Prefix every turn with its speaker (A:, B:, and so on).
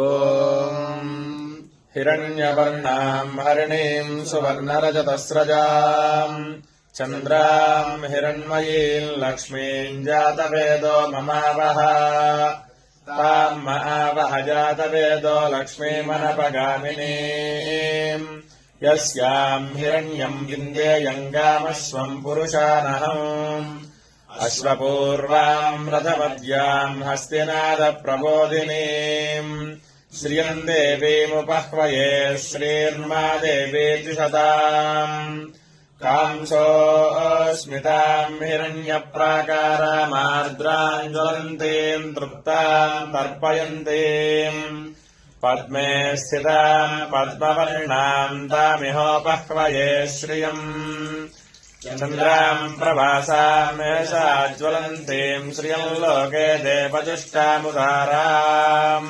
A: ॐ हिरण्यवर्णाम् हरिणीम् सुवर्णरजतस्रजाम् चन्द्राम् हिरण्मयीम् लक्ष्मीम् जातवेदो ममावह ताम् महावह जातवेदो लक्ष्मीमनपगामिनीम् यस्याम् हिरण्यम् विन्देयम् गामस्वम् पुरुषानहम् अश्वपूर्वाम् रथमद्याम् हस्तिनादप्रबोधिनीम् श्रियम् देवीमुपह्वये श्रीर्मा देवीति शताम् कांसोऽस्मिताम् हिरण्यप्राकारामार्द्राम् ज्वलन्तीम् तृप्ताम् तर्पयन्तीम् पद्मे स्थिताम् पद्मवर्णाम् तामिहोपह्वये श्रियम् चन्द्राम् प्रभासाम् एषा ज्वलन्तीम् श्रियम् लोके देवजुष्टामुदाराम्